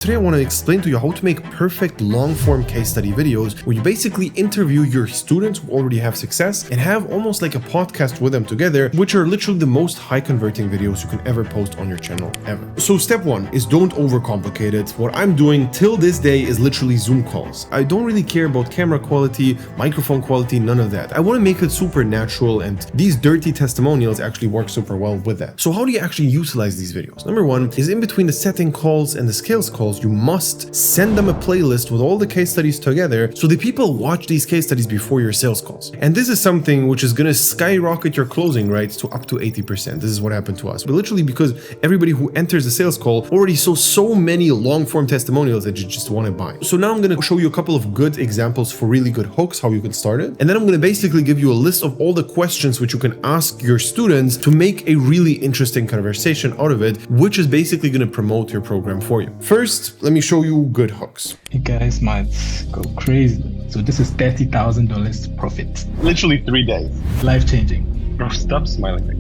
Today I want to explain to you how to make perfect long-form case study videos where you basically interview your students who already have success and have almost like a podcast with them together, which are literally the most high-converting videos you can ever post on your channel ever. So step one is don't overcomplicate it. What I'm doing till this day is literally Zoom calls. I don't really care about camera quality, microphone quality, none of that. I want to make it super natural, and these dirty testimonials actually work super well with that. So how do you actually utilize these videos? Number one is in between the setting calls and the skills calls, you must send them a playlist with all the case studies together so the people watch these case studies before your sales calls. And this is something which is going to skyrocket your closing rates to up to 80%. This is what happened to us. But literally because everybody who enters the sales call already saw so many long form testimonials that you just want to buy. So now I'm going to show you a couple of good examples for really good hooks, how you can start it. And then I'm going to basically give you a list of all the questions which you can ask your students to make a really interesting conversation out of it, which is basically going to promote your program for you. First, let me show you good hooks. You guys might go crazy. So this is $30,000 profit. Literally 3 days. Life-changing. Bro, stop smiling like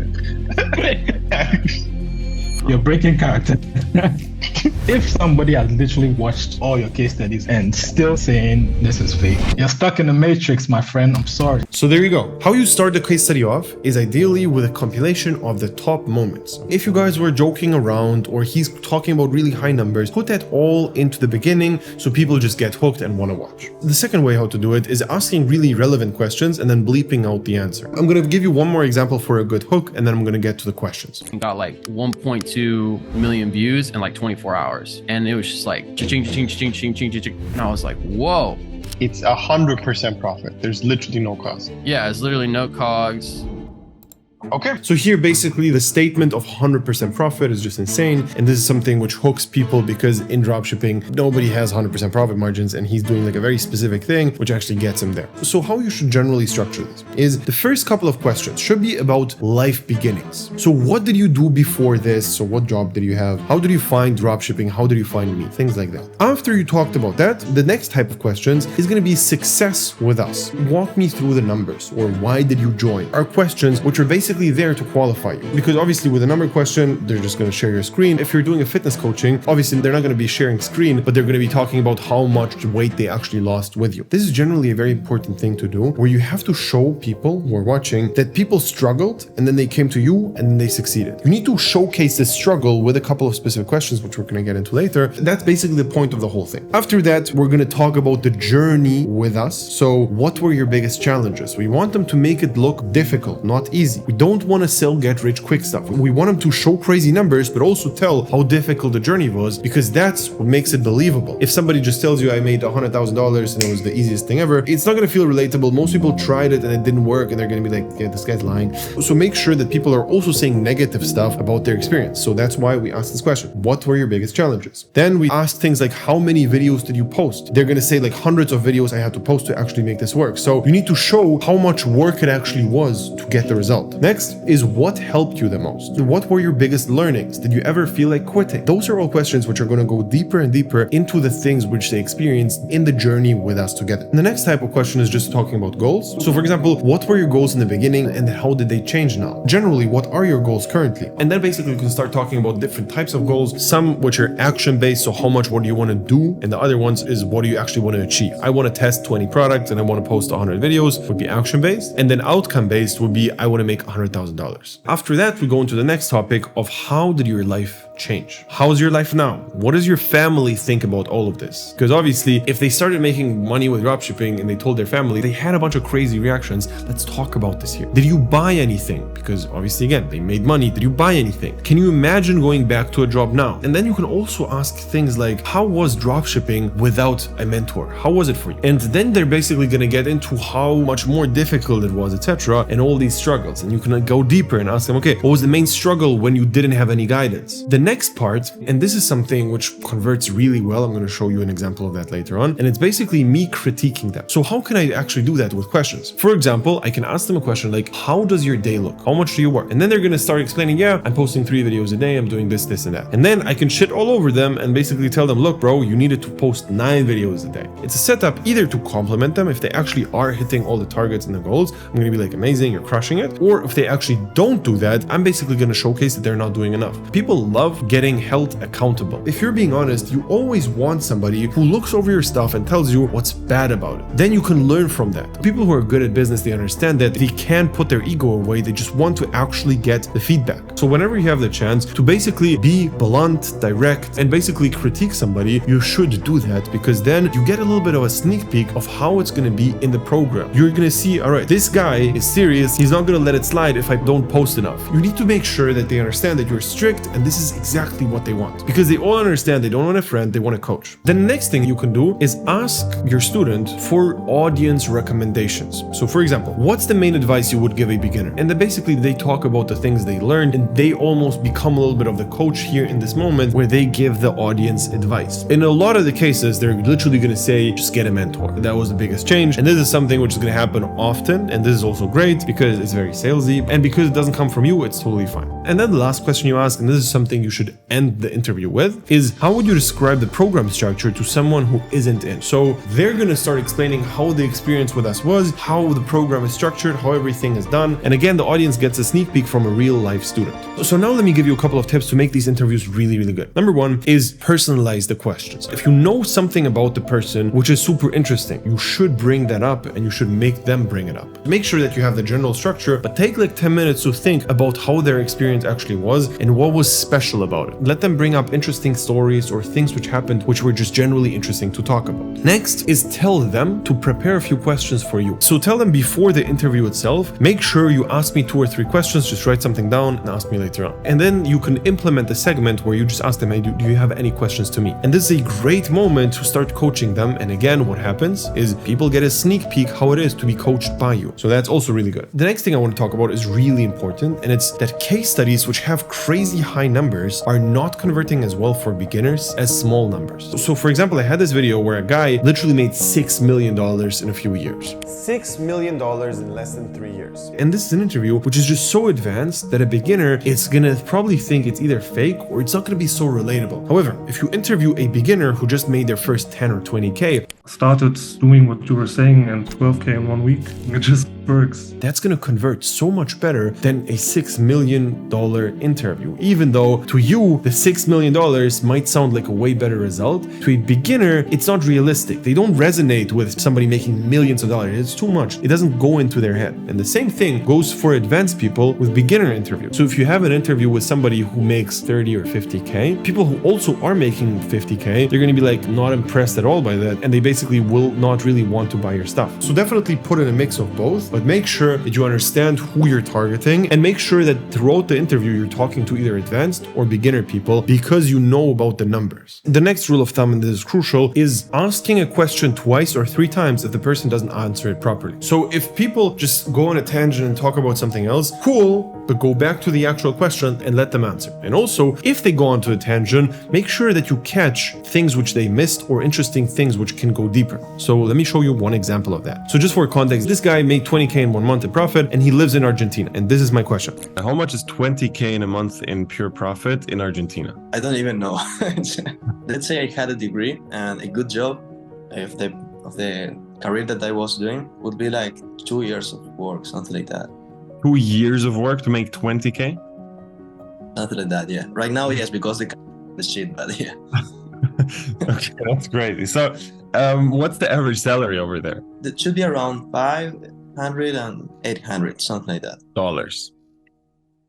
that. You're breaking character. If somebody has literally watched all your case studies and still saying this is fake, you're stuck in the matrix, my friend. I'm sorry. So there you go. How you start the case study off is ideally with a compilation of the top moments. If you guys were joking around or he's talking about really high numbers, put that all into the beginning so people just get hooked and want to watch. The second way how to do it is asking really relevant questions and then bleeping out the answer. I'm going to give you one more example for a good hook, and then I'm going to get to the questions. Got like 1.2 million views in like 24 hours. And it was just like, cha-ching, cha-ching, cha-ching, cha-ching, cha-ching, cha-ching. And I was like, whoa. It's 100% profit. There's literally no cost. Yeah, it's literally no cogs. Okay. So here, basically, the statement of 100% profit is just insane. And this is something which hooks people because in dropshipping, nobody has 100% profit margins, and he's doing like a very specific thing, which actually gets him there. So how you should generally structure this is the first couple of questions should be about life beginnings. So what did you do before this? So what job did you have? How did you find dropshipping? How did you find me? Things like that. After you talked about that, the next type of questions is going to be success with us. Walk me through the numbers, or why did you join? Are questions which are basically there to qualify you, because obviously with a number question they're just going to share your screen. If you're doing a fitness coaching, obviously they're not going to be sharing screen, but they're going to be talking about how much weight they actually lost with you. This is generally a very important thing to do, where you have to show people who are watching that people struggled and then they came to you and then they succeeded. You need to showcase the struggle with a couple of specific questions, which we're going to get into later. That's basically the point of the whole thing. After that, we're going to talk about the journey with us. So what were your biggest challenges? We want them to make it look difficult, not easy. We don't want to sell get rich quick stuff. We want them to show crazy numbers, but also tell how difficult the journey was, because that's what makes it believable. If somebody just tells you I made $100,000 and it was the easiest thing ever, it's not going to feel relatable. Most people tried it and it didn't work, and they're going to be like, yeah, this guy's lying. So make sure that people are also saying negative stuff about their experience. So that's why we asked this question. What were your biggest challenges? Then we asked things like, how many videos did you post? They're going to say like hundreds of videos I had to post to actually make this work. So you need to show how much work it actually was to get the result. Next is what helped you the most? What were your biggest learnings? Did you ever feel like quitting? Those are all questions which are going to go deeper and deeper into the things which they experienced in the journey with us together. And the next type of question is just talking about goals. So for example, what were your goals in the beginning and how did they change now? Generally, what are your goals currently? And then basically you can start talking about different types of goals, some which are action based. So how much, what do you want to do? And the other ones is what do you actually want to achieve? I want to test 20 products and I want to post 100 videos, would be action based. And then outcome based would be I want to make $100,000. After that, we go into the next topic of how did your life change? How's your life now? What does your family think about all of this? Because obviously, if they started making money with dropshipping and they told their family, they had a bunch of crazy reactions. Let's talk about this here. Did you buy anything? Because obviously, again, they made money. Did you buy anything? Can you imagine going back to a job now? And then you can also ask things like, how was dropshipping without a mentor? How was it for you? And then they're basically going to get into how much more difficult it was, etc., and all these struggles. And you can go deeper and ask them, okay, what was the main struggle when you didn't have any guidance? The next part, and this is something which converts really well, I'm going to show you an example of that later on, and it's basically me critiquing them. So how can I actually do that with questions? For example, I can ask them a question like, how does your day look? How much do you work? And then they're going to start explaining, yeah, I'm posting 3 videos a day, I'm doing this, this, and that. And then I can shit all over them and basically tell them, look, bro, you needed to post 9 videos a day. It's a setup either to compliment them if they actually are hitting all the targets and the goals. I'm going to be like, amazing, you're crushing it. Or if they actually don't do that, I'm basically going to showcase that they're not doing enough. People love love getting held accountable. If you're being honest, you always want somebody who looks over your stuff and tells you what's bad about it. Then you can learn from that. People who are good at business, they understand that they can't put their ego away. They just want to actually get the feedback. So whenever you have the chance to basically be blunt, direct, and basically critique somebody, you should do that, because then you get a little bit of a sneak peek of how it's going to be in the program. You're going to see, all right, this guy is serious. He's not going to let it slide if I don't post enough. You need to make sure that they understand that you're strict and this is exactly what they want, because they all understand they don't want a friend, they want a coach. The next thing you can do is ask your student for audience recommendations. So for example, what's the main advice you would give a beginner? And then basically they talk about the things they learned, and they almost become a little bit of the coach here in this moment where they give the audience advice. In a lot of the cases, they're literally going to say, just get a mentor. That was the biggest change. And this is something which is going to happen often. And this is also great because it's very salesy, and because it doesn't come from you, it's totally fine. And then the last question you ask, and this is something you should end the interview with, is how would you describe the program structure to someone who isn't in? So they're going to start explaining how the experience with us was, how the program is structured, how everything is done. And again, the audience gets a sneak peek from a real life student. So now let me give you a couple of tips to make these interviews really, really good. Number one is personalize the questions. If you know something about the person which is super interesting, you should bring that up and you should make them bring it up. Make sure that you have the general structure, but take like 10 minutes to think about how their experience actually was and what was special about it. Let them bring up interesting stories or things which happened which were just generally interesting to talk about. Next is tell them to prepare a few questions for you. So tell them before the interview itself, make sure you ask me 2 or 3 questions, just write something down and ask me later on. And then you can implement a segment where you just ask them, hey, do you have any questions to me? And this is a great moment to start coaching them. And again, what happens is people get a sneak peek how it is to be coached by you. So that's also really good. The next thing I want to talk about is really important, and it's that case studies which have crazy high numbers are not converting as well for beginners as small numbers. So for example, I had this video where a guy literally made $6 million in a few years. $6 million in less than 3 years. And this is an interview which is just so advanced that a beginner is gonna probably think it's either fake or it's not gonna be so relatable. However, if you interview a beginner who just made their first 10 or 20K, started doing what you were saying, and 12K in 1 week, it just works. That's gonna convert so much better than a $6 million interview. Even though to you, the $6 million might sound like a way better result, to a beginner, it's not realistic. They don't resonate with somebody making millions of dollars. It's too much. It doesn't go into their head. And the same thing goes for advanced people with beginner interviews. So if you have an interview with somebody who makes 30 or 50K, people who also are making 50K, they're gonna be like not impressed at all by that, and they basically will not really want to buy your stuff. So definitely put in a mix of both, but make sure that you understand who you're targeting, and make sure that throughout the interview you're talking to either advanced or beginner people, because you know about the numbers. The next rule of thumb, and this is crucial, is asking a question twice or 3 times if the person doesn't answer it properly. So if people just go on a tangent and talk about something else, cool, but go back to the actual question and let them answer. And also, if they go onto a tangent, make sure that you catch things which they missed or interesting things which can go deeper. So let me show you one example of that. So just for context, this guy made 20K in 1 month in profit, and he lives in Argentina. And this is my question. How much is 20K in a month in pure profit in Argentina? I don't even know. Let's say I had a degree and a good job. If the career that I was doing would be like 2 years of work, something like that. 2 years of work to make 20K? Something like that, yeah. Right now, yes, because the shit, but yeah. Okay, that's crazy. So, what's the average salary over there? It should be around 500 and 800, something like that. Dollars.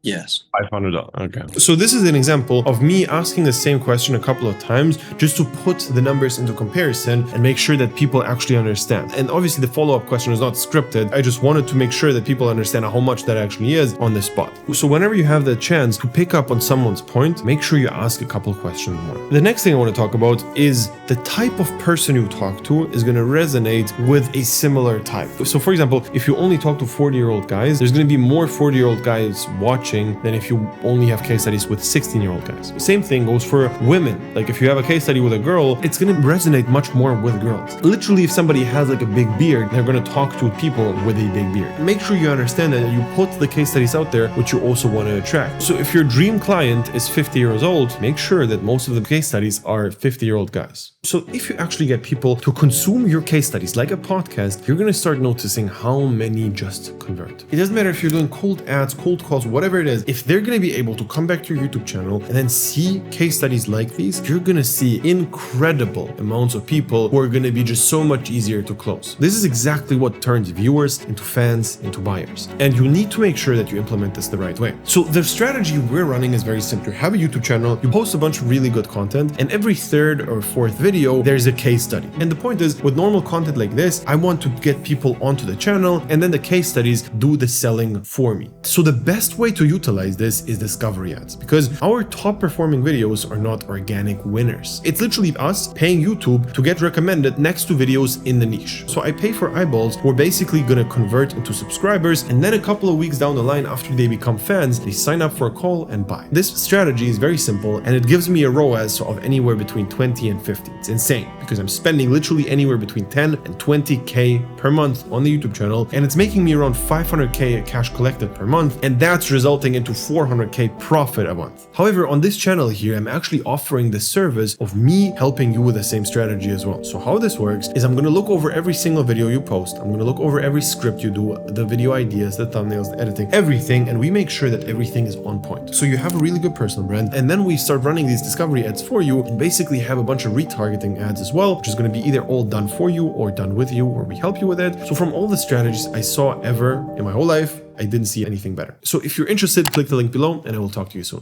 Yes. $500. Okay. So this is an example of me asking the same question a couple of times just to put the numbers into comparison and make sure that people actually understand. And obviously the follow-up question is not scripted. I just wanted to make sure that people understand how much that actually is on the spot. So whenever you have the chance to pick up on someone's point, make sure you ask a couple questions more. The next thing I want to talk about is the type of person you talk to is going to resonate with a similar type. So for example, if you only talk to 40-year-old guys, there's going to be more 40-year-old guys watching than if you only have case studies with 16-year-old guys. Same thing goes for women. Like if you have a case study with a girl, it's going to resonate much more with girls. Literally, if somebody has like a big beard, they're going to talk to people with a big beard. Make sure you understand that you put the case studies out there which you also want to attract. So if your dream client is 50 years old, make sure that most of the case studies are 50-year-old guys. So if you actually get people to consume your case studies like a podcast, you're going to start noticing how many just convert. It doesn't matter if you're doing cold ads, cold calls, whatever it is, if they're going to be able to come back to your YouTube channel and then see case studies like these, you're going to see incredible amounts of people who are going to be just so much easier to close. This is exactly what turns viewers into fans, into buyers. And you need to make sure that you implement this the right way. So the strategy we're running is very simple. You have a YouTube channel, you post a bunch of really good content, and every third or fourth video, there's a case study. And the point is, with normal content like this, I want to get people onto the channel, and then the case studies do the selling for me. So the best way to utilize this is discovery ads, because our top performing videos are not organic winners. It's literally us paying YouTube to get recommended next to videos in the niche. So I pay for eyeballs who are basically gonna convert into subscribers, and then a couple of weeks down the line after they become fans, they sign up for a call and buy. This strategy is very simple, and it gives me a ROAS of anywhere between 20 and 50. It's insane because I'm spending literally anywhere between 10 and 20K per month on the YouTube channel, and it's making me around 500K cash collected per month, and that's resulting into 400K profit a month. However, on this channel here, I'm actually offering the service of me helping you with the same strategy as well. So how this works is I'm going to look over every single video you post. I'm going to look over every script you do, the video ideas, the thumbnails, the editing, everything, and we make sure that everything is on point. So you have a really good personal brand, and then we start running these discovery ads for you and basically have a bunch of retargeting ads as well, which is going to be either all done for you or done with you, or we help you with it. So from all the strategies I saw ever in my whole life, I didn't see anything better. So if you're interested, click the link below and I will talk to you soon.